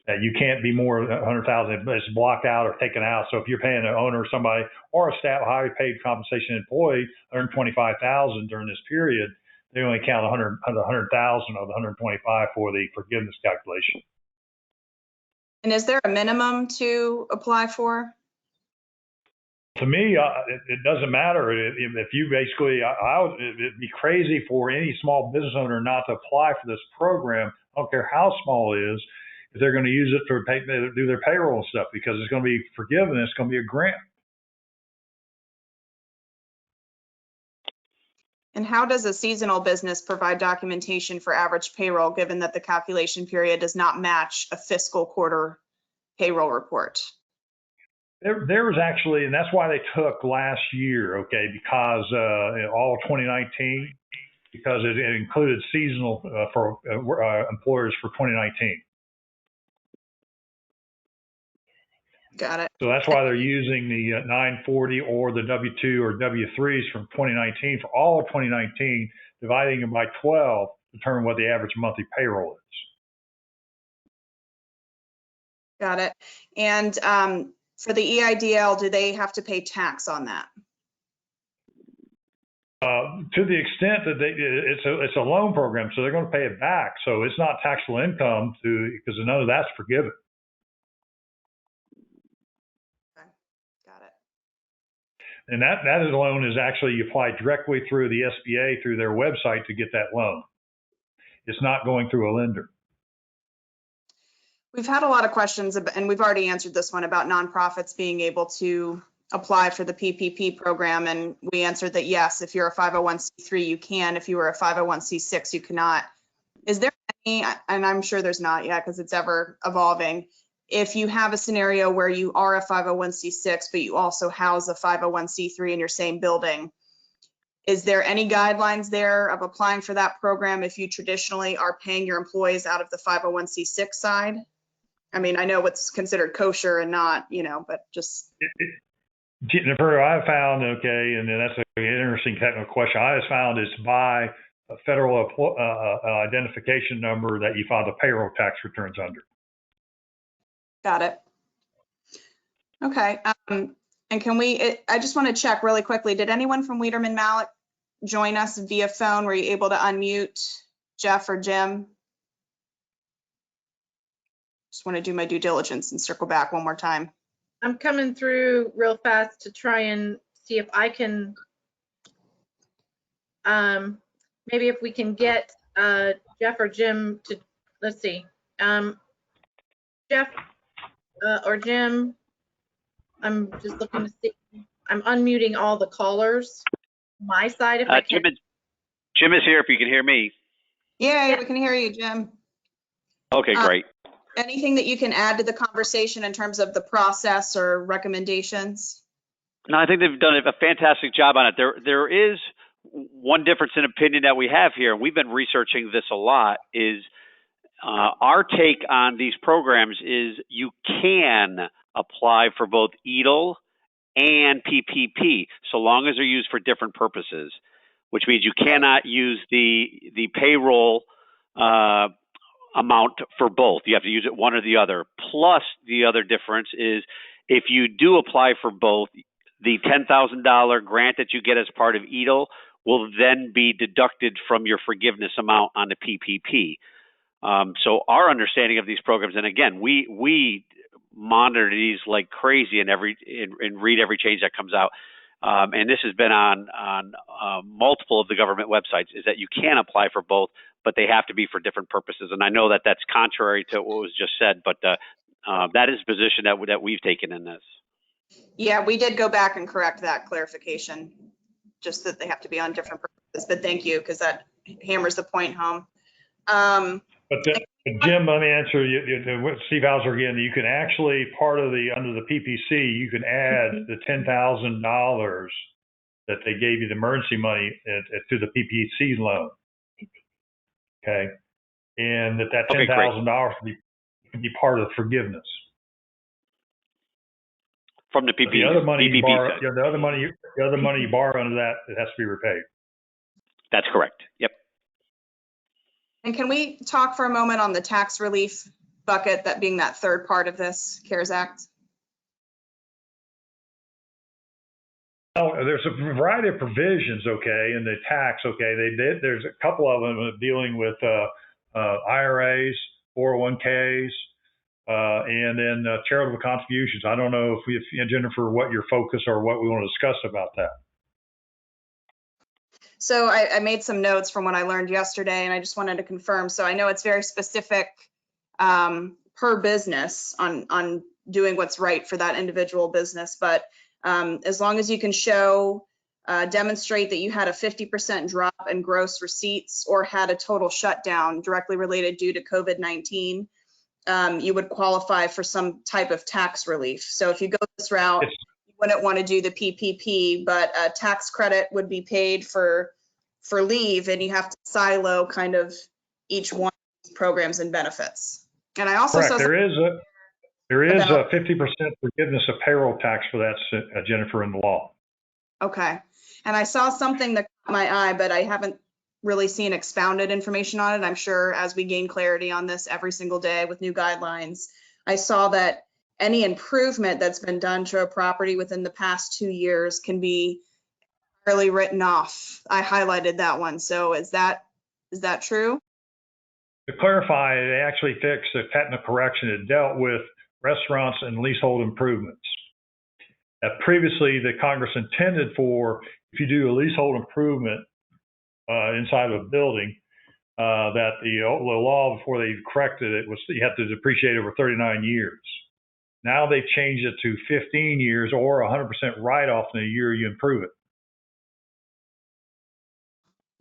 You can't be more than $100,000. It's blocked out or taken out. So if you're paying an owner or somebody or a staff highly paid compensation employee $125,000 during this period, they only count $100,000 of the $125,000 for the forgiveness calculation. And is there a minimum to apply for? To me, it doesn't matter. If you basically, it'd be crazy for any small business owner not to apply for this program. I don't care how small it is, if they're going to use it for do their payroll and stuff, because it's going to be forgiven. It's going to be a grant. And how does a seasonal business provide documentation for average payroll, given that the calculation period does not match a fiscal quarter payroll report? There was actually, and that's why they took last year, okay, because all 2019, because it included seasonal for employers for 2019. Got it. So that's why they're using the 940 or the W-2 or W-3s from 2019 for all of 2019, dividing them by 12 to determine what the average monthly payroll is. Got it. And for the EIDL, do they have to pay tax on that? To the extent that it's a loan program, so they're going to pay it back. So it's not taxable income because none of that's forgiven. Okay. Got it. And that loan is actually applied directly through the SBA through their website to get that loan. It's not going through a lender. We've had a lot of questions, and we've already answered this one about nonprofits being able to apply for the PPP program. And we answered that yes, if you're a 501c3, you can. If you were a 501c6, you cannot. Is there any, and I'm sure there's not yet because it's ever evolving, if you have a scenario where you are a 501c6, but you also house a 501c3 in your same building, is there any guidelines there of applying for that program if you traditionally are paying your employees out of the 501c6 side? I mean, I know what's considered kosher and not, but just. I found, okay, and then that's an interesting technical question. I just found it's by a federal identification number that you file the payroll tax returns under. Got it. Okay. And can I just want to check really quickly. Did anyone from Weiderman Malik join us via phone? Were you able to unmute Jeff or Jim? Just want to do my due diligence and circle back one more time. I'm coming through real fast to try and see if I can, maybe if we can get Jeff or Jim to, let's see, Jeff or Jim, I'm just looking to see, I'm unmuting all the callers. My side, if I can. Jim is here if you can hear me. Yeah, we can hear you, Jim. Okay, great. Anything that you can add to the conversation in terms of the process or recommendations? No, I think they've done a fantastic job on it. There is one difference in opinion that we have here, and we've been researching this a lot, is our take on these programs is you can apply for both EIDL and PPP, so long as they're used for different purposes, which means you cannot use the payroll amount for both. You have to use it one or the other. Plus, the other difference is if you do apply for both, the $10,000 grant that you get as part of EIDL will then be deducted from your forgiveness amount on the PPP. So our understanding of these programs, and again, we monitor these like crazy and read every change that comes out. And this has been on multiple of the government websites, is that you can apply for both, but they have to be for different purposes. And I know that that's contrary to what was just said, but that is the position that we've taken in this. Yeah, we did go back and correct that clarification, just that they have to be on different purposes. But thank you, because that hammers the point home. But Jim, let me answer you. Steve Hauser again. You can actually under the PPC, you can add the $10,000 that they gave you the emergency money to the PPC loan. Okay, and that $10,000 can be part of the forgiveness from the PPP. The other money you borrow, the other money you borrow under that, it has to be repaid. That's correct. Yep. And can we talk for a moment on the tax relief bucket, that being that third part of this CARES Act? Oh, there's a variety of provisions, okay, in the tax, okay. There's a couple of them dealing with IRAs, 401ks, and then charitable contributions. I don't know if Jennifer, what your focus or what we want to discuss about that. So I made some notes from what I learned yesterday, and I just wanted to confirm. So I know it's very specific per business on doing what's right for that individual business, but as long as you can demonstrate that you had a 50% drop in gross receipts or had a total shutdown directly related due to COVID-19, you would qualify for some type of tax relief. So if you go this route, you wouldn't want to do the PPP, but a tax credit would be paid for leave, and you have to silo kind of each one of these programs and benefits. And I also saw There is a about, 50% forgiveness of payroll tax for that, Jennifer, in the law. okay. And I saw something that caught my eye, but I haven't really seen expounded information on it. I'm sure as we gain clarity on this every single day with new guidelines, I saw that any improvement that's been done to a property within the past 2 years can be fairly written off. I highlighted that one. So is that true? To clarify, they actually fixed a technical correction. It dealt with restaurants and leasehold improvements. Previously, the Congress intended for, if you do a leasehold improvement inside of a building, that the law before they corrected it was you have to depreciate over 39 years. Now they've changed it to 15 years or 100% write-off in the year you improve it.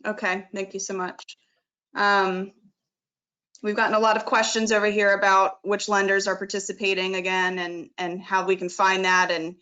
Okay, thank you so much. We've gotten a lot of questions over here about which lenders are participating again and how we can find that, and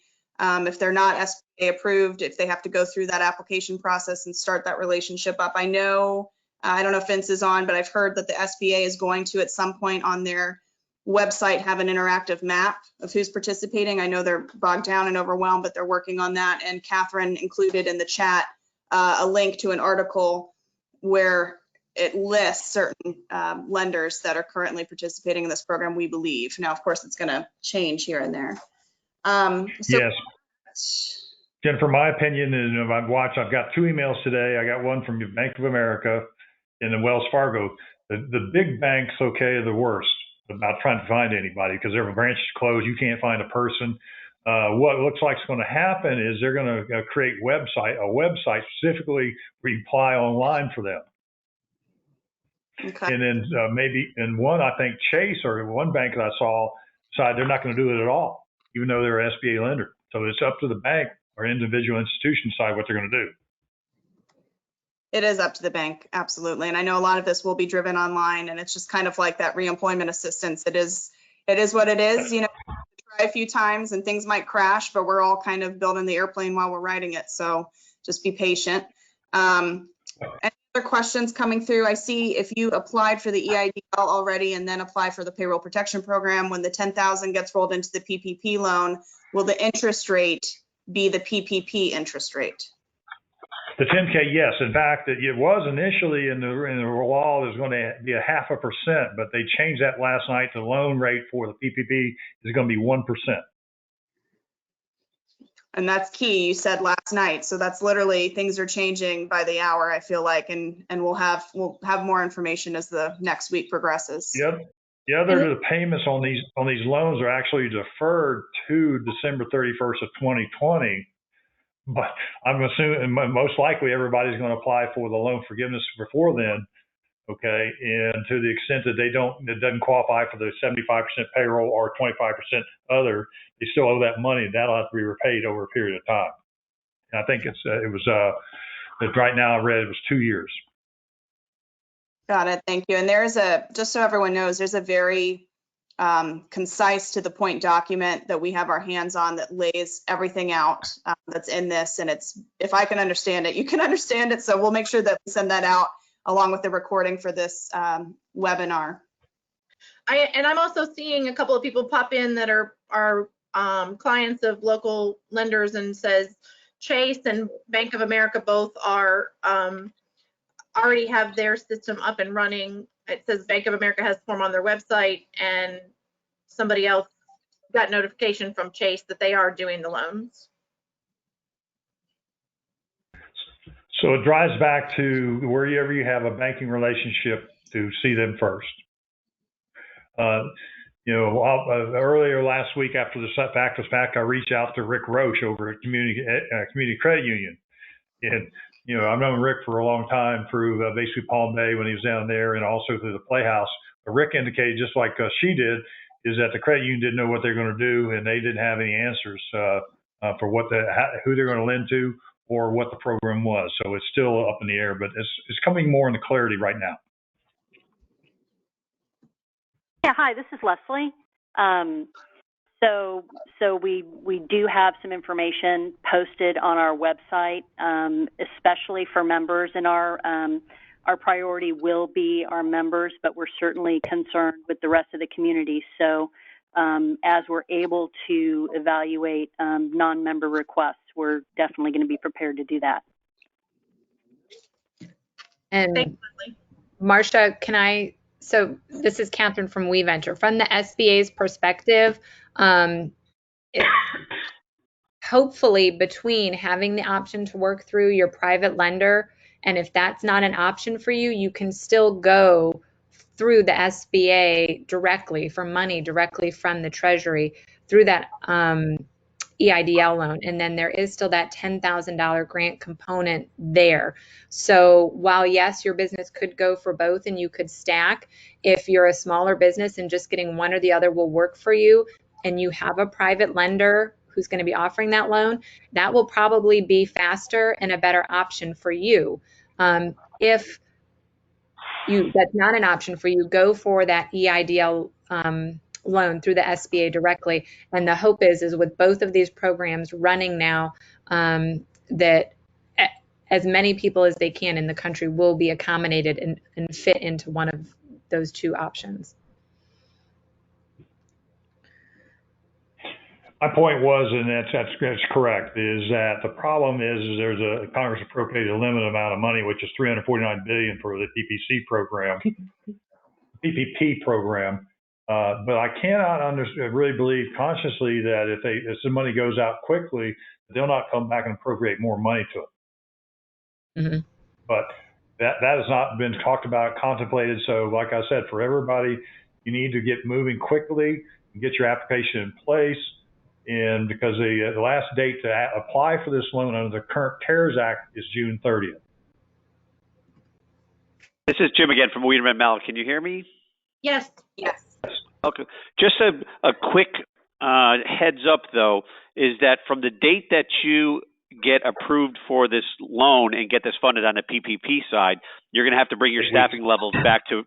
if they're not SBA approved, if they have to go through that application process and start that relationship up. I know, I don't know if Vince is on, but I've heard that the SBA is going to at some point on their website have an interactive map of who's participating. I know they're bogged down and overwhelmed, but they're working on that. And Catherine included in the chat a link to an article where it lists certain lenders that are currently participating in this program, we believe. Now, of course, it's going to change here and there. Yes. Jennifer, my opinion is, I've got 2 emails today. I got one from Bank of America and then Wells Fargo. The big banks, okay, are the worst about trying to find anybody because their branch is closed. You can't find a person. What looks like is going to happen is they're going to create a website specifically where you apply online for them. Okay. And then maybe in one, I think Chase or one bank that I saw decided they're not going to do it at all, even though they're an SBA lender. So it's up to the bank or individual institution decide what they're going to do. It is up to the bank, absolutely. And I know a lot of this will be driven online, and it's just kind of like that reemployment assistance. It is what it is. You know, try a few times and things might crash, but we're all kind of building the airplane while we're riding it. So just be patient. Any other questions coming through? I see if you applied for the EIDL already and then apply for the payroll protection program, when the 10,000 gets rolled into the PPP loan, will the interest rate be the PPP interest rate? The 10K, yes. In fact, it was initially in the law, there's going to be a 0.5%, but they changed that last night. The loan rate for the PPP is going to be 1%. And that's key, you said last night. So that's literally, things are changing by the hour, I feel like, and we'll have more information as the next week progresses. Yep. The other payments on these loans are actually deferred to December 31st of 2020. But I'm assuming most likely everybody's going to apply for the loan forgiveness before then, okay? And to the extent that it doesn't qualify for the 75% payroll or 25% other, they still owe that money. That'll have to be repaid over a period of time. And I think right now I read it was 2 years. Got it. Thank you. And just so everyone knows, there's a very concise to the point document that we have our hands on that lays everything out that's in this. And if I can understand it, you can understand it. So we'll make sure that we send that out along with the recording for this webinar. I'm also seeing a couple of people pop in that are clients of local lenders, and says Chase and Bank of America both are already have their system up and running. It says Bank of America has form on their website, and somebody else got notification from Chase that they are doing the loans. So it drives back to wherever you have a banking relationship to see them first. Earlier last week after the fact was back, I reached out to Rick Roche over at Community Credit Union. And, I've known Rick for a long time through basically Palm Bay when he was down there, and also through the Playhouse. But Rick indicated, just like she did, is that the credit union didn't know what they're going to do, and they didn't have any answers for who they're going to lend to or what the program was. So it's still up in the air, but it's coming more into clarity right now. Yeah, hi, this is Leslie. So we do have some information posted on our website, especially for members, and our priority will be our members, but we're certainly concerned with the rest of the community. So as we're able to evaluate non-member requests, we're definitely going to be prepared to do that. And Thanks, Leslie. Marcia, so this is Catherine from WeVenture. From the SBA's perspective, hopefully between having the option to work through your private lender, and if that's not an option for you, you can still go through the SBA directly for money directly from the Treasury through that EIDL loan. And then there is still that $10,000 grant component there. So while yes, your business could go for both and you could stack, if you're a smaller business and just getting one or the other will work for you, and you have a private lender who's going to be offering that loan, that will probably be faster and a better option for you. If that's not an option for you, go for that EIDL loan through the SBA directly. And the hope is with both of these programs running now, that as many people as they can in the country will be accommodated and fit into one of those two options. My point was, and that's correct, is that the problem is there's a Congress appropriated a limited amount of money, which is $349 billion for the PPP program. But I cannot really believe consciously that if the money goes out quickly, they'll not come back and appropriate more money to it. Mm-hmm. But that has not been talked about, contemplated. So like I said, for everybody, you need to get moving quickly and get your application in place. And because the last date to apply for this loan under the current CARES Act is June 30th. This is Jim again from Wiedemann Mallet. Can you hear me? Yes. Yes. Okay. Just a quick heads up, though, is that from the date that you get approved for this loan and get this funded on the PPP side, you're going to have to bring your staffing levels back to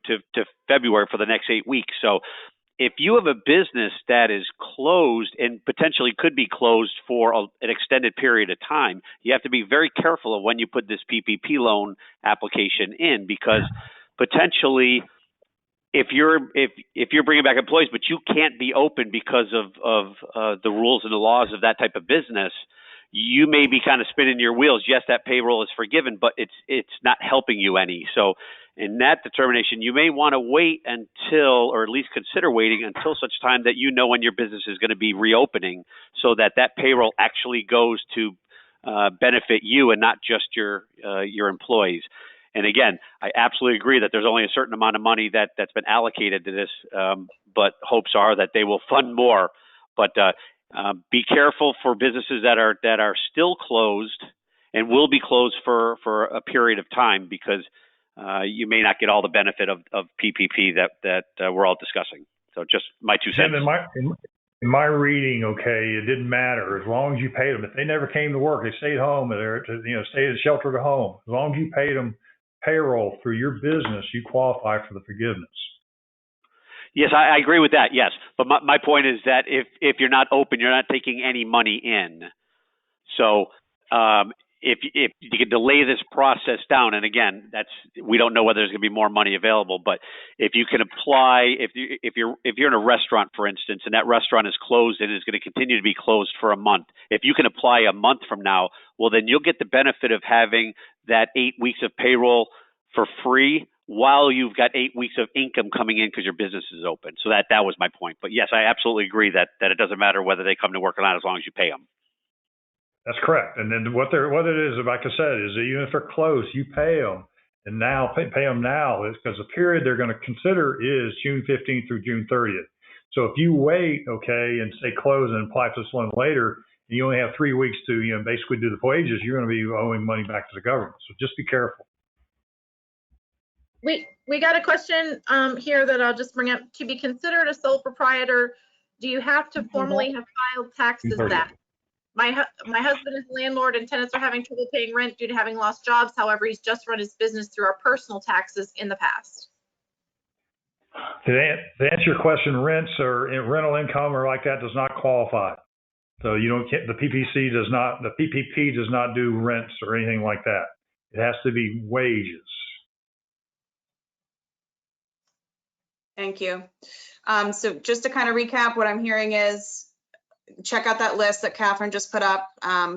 February for the next 8 weeks. So if you have a business that is closed and potentially could be closed for an extended period of time, you have to be very careful of when you put this PPP loan application in, because potentially if you're bringing back employees, but you can't be open because of the rules and the laws of that type of business, you may be kind of spinning your wheels. Yes, that payroll is forgiven, but it's not helping you any. So in that determination, you may want to wait until, or at least consider waiting until such time that you know when your business is going to be reopening, so that payroll actually goes to benefit you and not just your employees. And again, I absolutely agree that there's only a certain amount of money that's been allocated to this, but hopes are that they will fund more. But be careful for businesses that are still closed and will be closed for a period of time, because you may not get all the benefit of PPP that we're all discussing. So just my 2 cents. In my reading, okay, it didn't matter as long as you paid them. If they never came to work, they stayed home, stayed sheltered at home. As long as you paid them payroll through your business, you qualify for the forgiveness. Yes, I agree with that. Yes, but my point is that if you're not open, you're not taking any money in. So if you can delay this process down, and again, we don't know whether there's going to be more money available, but if you can apply, if you're in a restaurant, for instance, and that restaurant is closed and is going to continue to be closed for a month, if you can apply a month from now, well, then you'll get the benefit of having that 8 weeks of payroll for free while you've got 8 weeks of income coming in because your business is open. So that was my point. But yes, I absolutely agree that it doesn't matter whether they come to work or not as long as you pay them. That's correct. And then what it is, like I said, is that even if they're closed, you pay them. And now pay them now, is because the period they're going to consider is June 15th through June 30th. So if you wait, okay, and stay closed and apply for this loan later, and you only have 3 weeks to basically do the wages, you're going to be owing money back to the government. So just be careful. We got a question here that I'll just bring up. To be considered a sole proprietor, do you have to formally have filed taxes back? My husband is a landlord and tenants are having trouble paying rent due to having lost jobs. However, he's just run his business through our personal taxes in the past. To answer your question, rents or rental income or like that does not qualify. So the PPP does not do rents or anything like that. It has to be wages. Thank you. So just to kind of recap, what I'm hearing is check out that list that Catherine just put up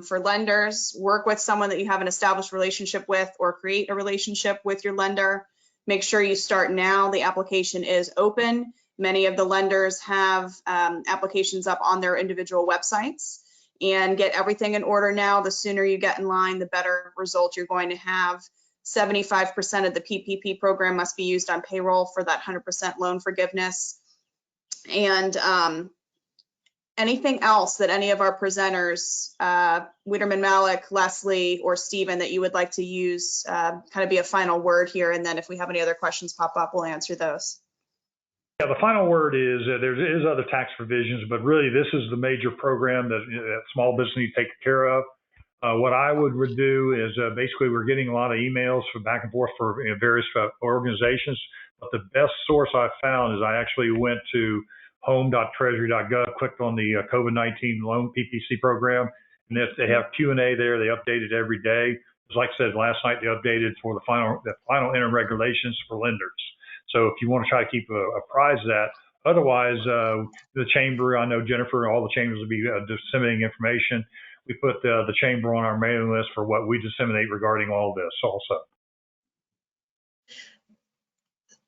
for lenders. Work with someone that you have an established relationship with, or create a relationship with your lender. Make sure you start now. The application is open. Many of the lenders have applications up on their individual websites, and get everything in order now. The sooner you get in line, the better result you're going to have. 75% of the PPP program must be used on payroll for that 100% loan forgiveness. And anything else that any of our presenters, Wiederman Malik, Leslie, or Stephen, that you would like to use, kind of be a final word here, and then if we have any other questions pop up, we'll answer those. Yeah, the final word is there is other tax provisions, but really this is the major program that small business need to take care of. What I would do is basically we're getting a lot of emails from back and forth for various organizations, but the best source I found is I actually went to home.treasury.gov, clicked on the COVID-19 loan PPC program, and if they have Q&A there, they update it every day. As like I said, last night they updated for the final interim regulations for lenders. So if you want to try to keep apprised of that, otherwise the chamber, I know Jennifer, all the chambers will be disseminating information. We put the chamber on our mailing list for what we disseminate regarding all this also.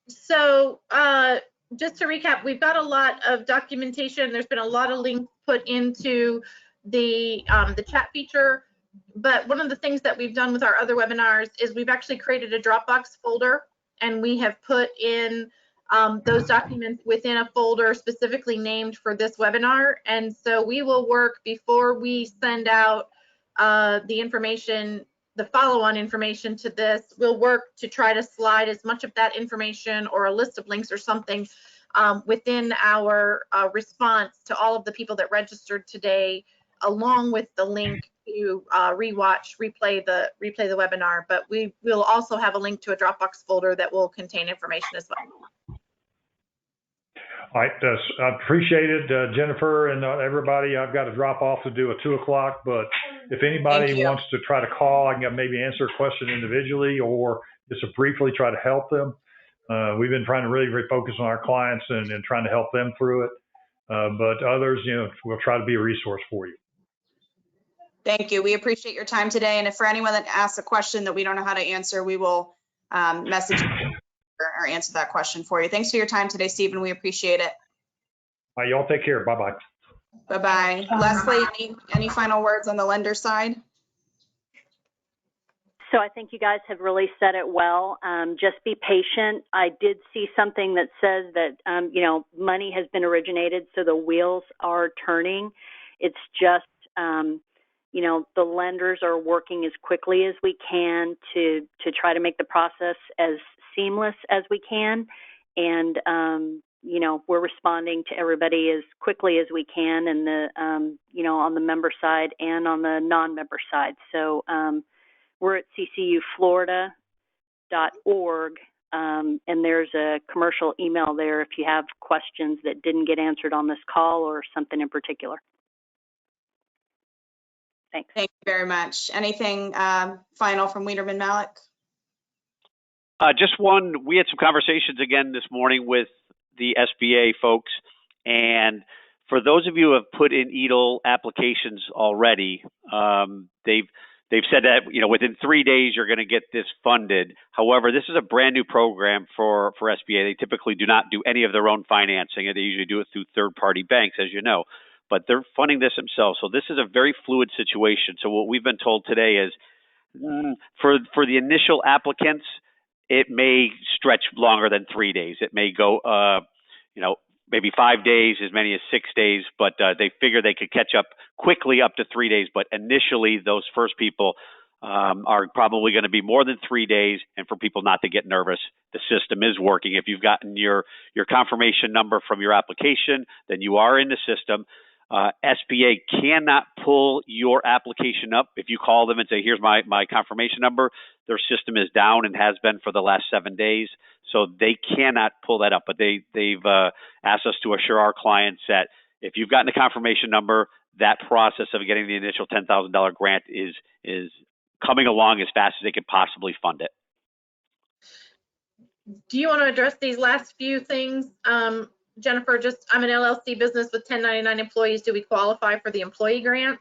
So just to recap, we've got a lot of documentation. There's been a lot of links put into the chat feature. But one of the things that we've done with our other webinars is we've actually created a Dropbox folder, and we have put in those documents within a folder specifically named for this webinar. And so we will work before we send out the information, the follow-on information to this. We'll work to try to slide as much of that information or a list of links or something within our response to all of the people that registered today, along with the link to replay the webinar. But we will also have a link to a Dropbox folder that will contain information as well. All right, I appreciate it, Jennifer and everybody. I've got to drop off to do a 2 o'clock, but if anybody wants to try to call, I can maybe answer a question individually or just to briefly try to help them. We've been trying to really focus on our clients and trying to help them through it. But others, we'll try to be a resource for you. Thank you. We appreciate your time today. And if for anyone that asks a question that we don't know how to answer, we will message or answer that question for you. Thanks for your time today, Stephen. We appreciate it. All right, y'all take care. Bye-bye. Bye-bye. Leslie, any final words on the lender side? So I think you guys have really said it well. Just be patient. I did see something that says that, money has been originated, so the wheels are turning. It's just, the lenders are working as quickly as we can to try to make the process as seamless as we can. And, we're responding to everybody as quickly as we can, and on the member side and on the non-member side. So we're at ccuflorida.org, and there's a commercial email there if you have questions that didn't get answered on this call or something in particular. Thanks. Thank you very much. Anything final from Wiederman Malik? Just one, we had some conversations again this morning with the SBA folks, and for those of you who have put in EIDL applications already, they've said that within 3 days you're going to get this funded. However, this is a brand new program for SBA. They typically do not do any of their own financing, and they usually do it through third-party banks, as you know. But they're funding this themselves, so this is a very fluid situation. So what we've been told today is for the initial applicants, it may stretch longer than 3 days. It may go, maybe 5 days, as many as 6 days, but they figure they could catch up quickly up to 3 days. But initially, those first people are probably going to be more than 3 days. And for people not to get nervous, the system is working. If you've gotten your confirmation number from your application, then you are in the system. SBA cannot pull your application up. If you call them and say, here's my confirmation number, their system is down and has been for the last 7 days. So they cannot pull that up. But they've asked us to assure our clients that if you've gotten a confirmation number, that process of getting the initial $10,000 grant is coming along as fast as they could possibly fund it. Do you want to address these last few things? Jennifer, just I'm an LLC business with 1099 employees. Do we qualify for the employee grant?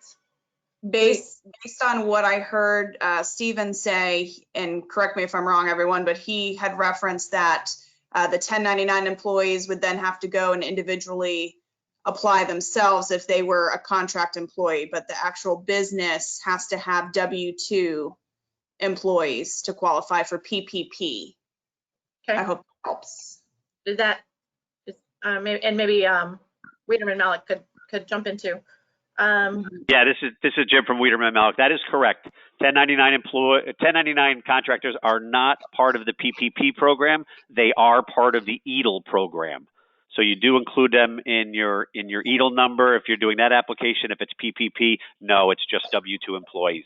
Based on what I heard Stephen say, and correct me if I'm wrong, everyone, but he had referenced that the 1099 employees would then have to go and individually apply themselves if they were a contract employee, but the actual business has to have W-2 employees to qualify for PPP. Okay. I hope that helps. Is that, maybe Wiedemann Malik could jump into. Yeah, this is Jim from Wiedemann Malik. That is correct. 1099 contractors are not part of the PPP program. They are part of the EATL program. So you do include them in your EATL number if you're doing that application. If it's PPP, no, it's just W-2 employees.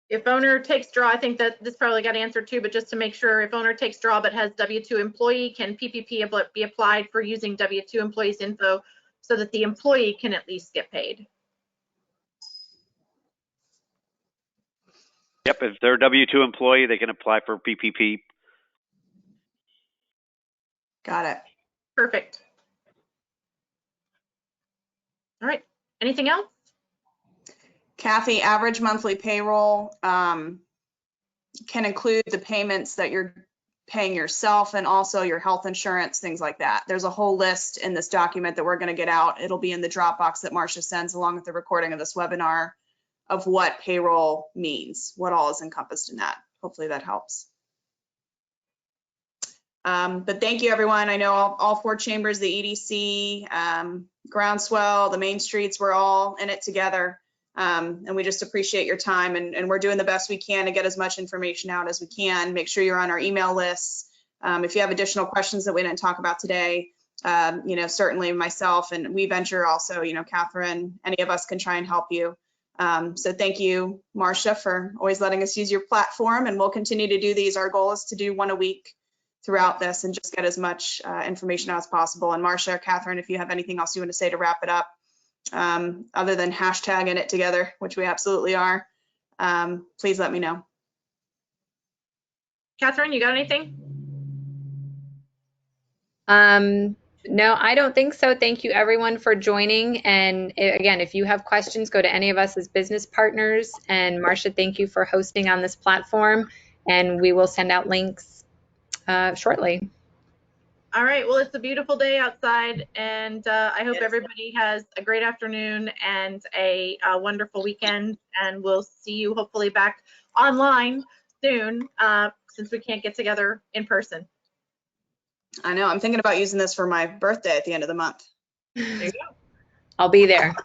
If owner takes draw, I think that this probably got answered too, but just to make sure, if owner takes draw but has W-2 employee, can PPP be applied for using W-2 employees info so that the employee can at least get paid? Yep, if they're a W-2 employee, they can apply for PPP. Got it. Perfect. All right. Anything else? Kathy, average monthly payroll can include the payments that you're paying yourself and also your health insurance, things like that. There's a whole list in this document that we're going to get out. It'll be in the Dropbox that Marcia sends along with the recording of this webinar of what payroll means, what all is encompassed in that. Hopefully that helps. But thank you, everyone. I know all four chambers, the EDC, Groundswell, the Main Streets, we're all in it together. And we just appreciate your time, and we're doing the best we can to get as much information out as we can. Make sure you're on our email lists. If you have additional questions that we didn't talk about today, certainly myself and WeVenture also, Catherine, any of us can try and help you. So thank you, Marcia, for always letting us use your platform, and we'll continue to do these. Our goal is to do one a week throughout this and just get as much information out as possible. And Marcia, Catherine, if you have anything else you want to say to wrap it up, other than hashtagging it together, which we absolutely are, please let me know. Catherine, you got anything? No, I don't think so. Thank you everyone for joining. And again, if you have questions, go to any of us as business partners. And Marcia, thank you for hosting on this platform. And we will send out links shortly. All right. Well, it's a beautiful day outside, and I hope everybody has a great afternoon and a wonderful weekend. And we'll see you hopefully back online soon, since we can't get together in person. I know. I'm thinking about using this for my birthday at the end of the month. There you go. I'll be there.